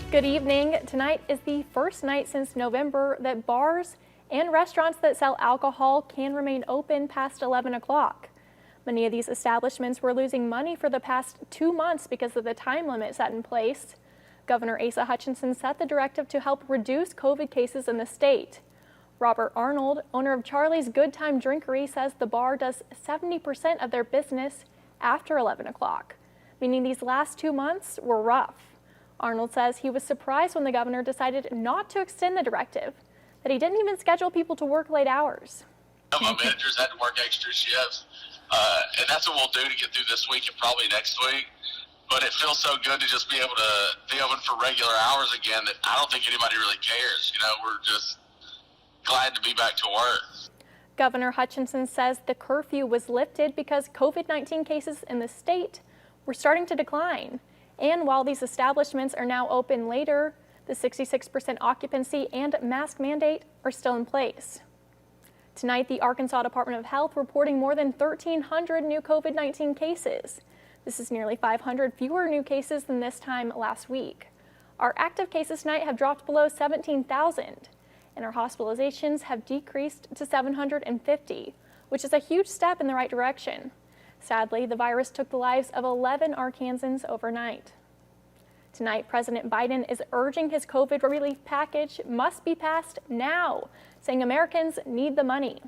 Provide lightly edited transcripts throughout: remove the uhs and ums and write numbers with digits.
Good evening. Tonight is the first night since November that bars and restaurants that sell alcohol can remain open past 11 o'clock. Many of these establishments were losing money for the past 2 months because of the time limit set in place. Governor Asa Hutchinson set the directive to help reduce COVID cases in the state. Robert Arnold, owner of Charlie's Good Time Drinkery, says the bar does 70% of their business after 11 o'clock, meaning these last 2 months were rough. Arnold says he was surprised when the governor decided not to extend the directive, that he didn't even schedule people to work late hours. My managers had to work extra shifts, and that's what we'll do to get through this week and probably next week. But it feels so good to just be able to be open for regular hours again that I don't think anybody really cares. You know, we're just glad to be back to work. Governor Hutchinson says the curfew was lifted because COVID-19 cases in the state were starting to decline. And while these establishments are now open later, the 66% occupancy and mask mandate are still in place. Tonight, the Arkansas Department of Health reporting more than 1,300 new COVID-19 cases. This is nearly 500 fewer new cases than this time last week. Our active cases tonight have dropped below 17,000, and our hospitalizations have decreased to 750, which is a huge step in the right direction. Sadly, the virus took the lives of 11 Arkansans overnight. Tonight, President Biden is urging his COVID relief package must be passed now, saying Americans need the money.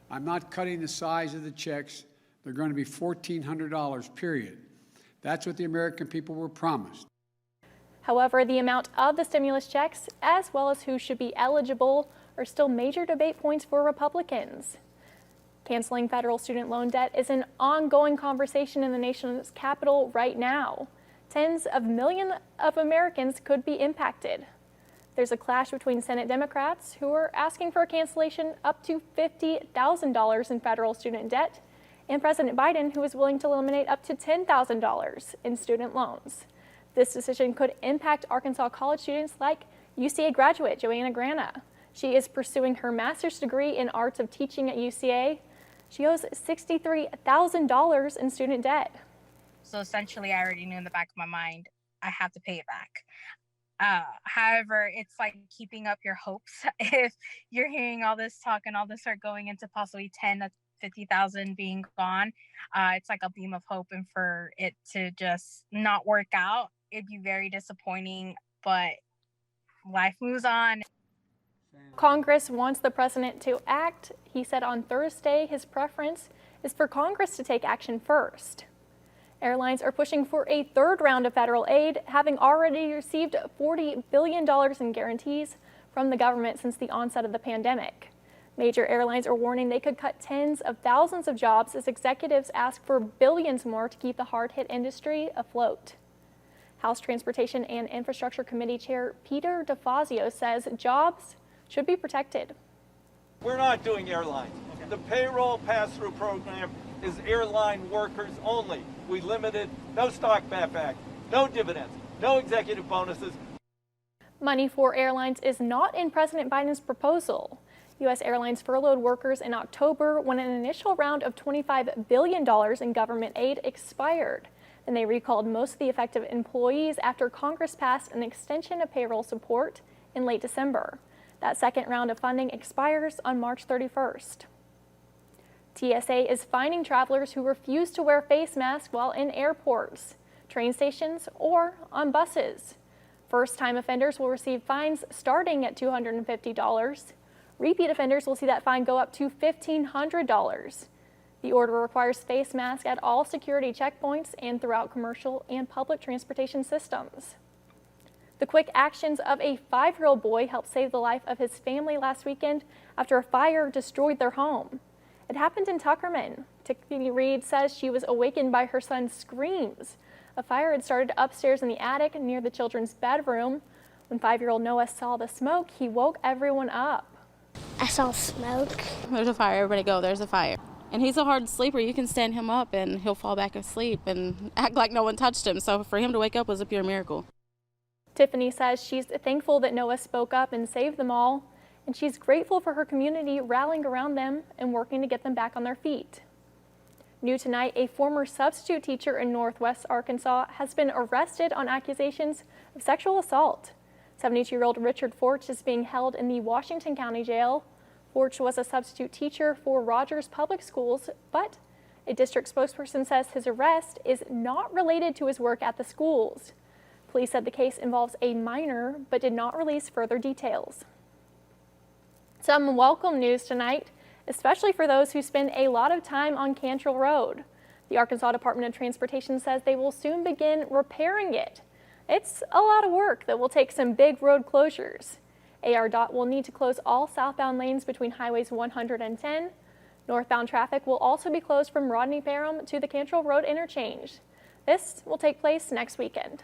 I'm not cutting the size of the checks. They're going to be $1,400, period. That's what the American people were promised. However, the amount of the stimulus checks, as well as who should be eligible, are still major debate points for Republicans. Canceling federal student loan debt is an ongoing conversation in the nation's capital right now. Tens of millions of Americans could be impacted. There's a clash between Senate Democrats, who are asking for a cancellation up to $50,000 in federal student debt, and President Biden, who is willing to eliminate up to $10,000 in student loans. This decision could impact Arkansas college students like UCA graduate Joanna Grana. She is pursuing her master's degree in arts of teaching at UCA. She owes $63,000 in student debt. So essentially, I already knew in the back of my mind, I have to pay it back. However, it's like keeping up your hopes. If you're hearing all this talk and all this are going into possibly 10 to 50,000 being gone, it's like a beam of hope. And for it to just not work out, it'd be very disappointing, but life moves on. Congress wants the president to act. He said on Thursday his preference is for Congress to take action first. Airlines are pushing for a third round of federal aid, having already received $40 billion in guarantees from the government since the onset of the pandemic. Major airlines are warning they could cut tens of thousands of jobs as executives ask for billions more to keep the hard-hit industry afloat. House Transportation and Infrastructure Committee Chair Peter DeFazio says jobs should be protected. We're not doing airlines. Okay. The payroll pass-through program is airline workers only. We limited no stock buyback, no dividends, no executive bonuses. Money for airlines is not in President Biden's proposal. U.S. Airlines furloughed workers in October when an initial round of $25 billion in government aid expired. Then they recalled most of the affected employees after Congress passed an extension of payroll support in late December. That second round of funding expires on March 31st. TSA is fining travelers who refuse to wear face masks while in airports, train stations, or on buses. First-time offenders will receive fines starting at $250. Repeat offenders will see that fine go up to $1,500. The order requires face masks at all security checkpoints and throughout commercial and public transportation systems. The quick actions of a 5-year-old boy helped save the life of his family last weekend after a fire destroyed their home. It happened in Tuckerman. Tiffany Reed says she was awakened by her son's screams. A fire had started upstairs in the attic near the children's bedroom. When 5-year-old Noah saw the smoke, he woke everyone up. I saw smoke. There's a fire, everybody go, there's a fire. And he's a hard sleeper. You can stand him up and he'll fall back asleep and act like no one touched him. So for him to wake up was a pure miracle. Tiffany says she's thankful that Noah spoke up and saved them all, and she's grateful for her community rallying around them and working to get them back on their feet. New tonight, a former substitute teacher in Northwest Arkansas has been arrested on accusations of sexual assault. 72-year-old Richard Forch is being held in the Washington County Jail. Forch was a substitute teacher for Rogers Public Schools, but a district spokesperson says his arrest is not related to his work at the schools. Police said the case involves a minor, but did not release further details. Some welcome news tonight, especially for those who spend a lot of time on Cantrell Road. The Arkansas Department of Transportation says they will soon begin repairing it. It's a lot of work that will take some big road closures. ARDOT will need to close all southbound lanes between highways 100 and 10. Northbound traffic will also be closed from Rodney Parham to the Cantrell Road interchange. This will take place next weekend.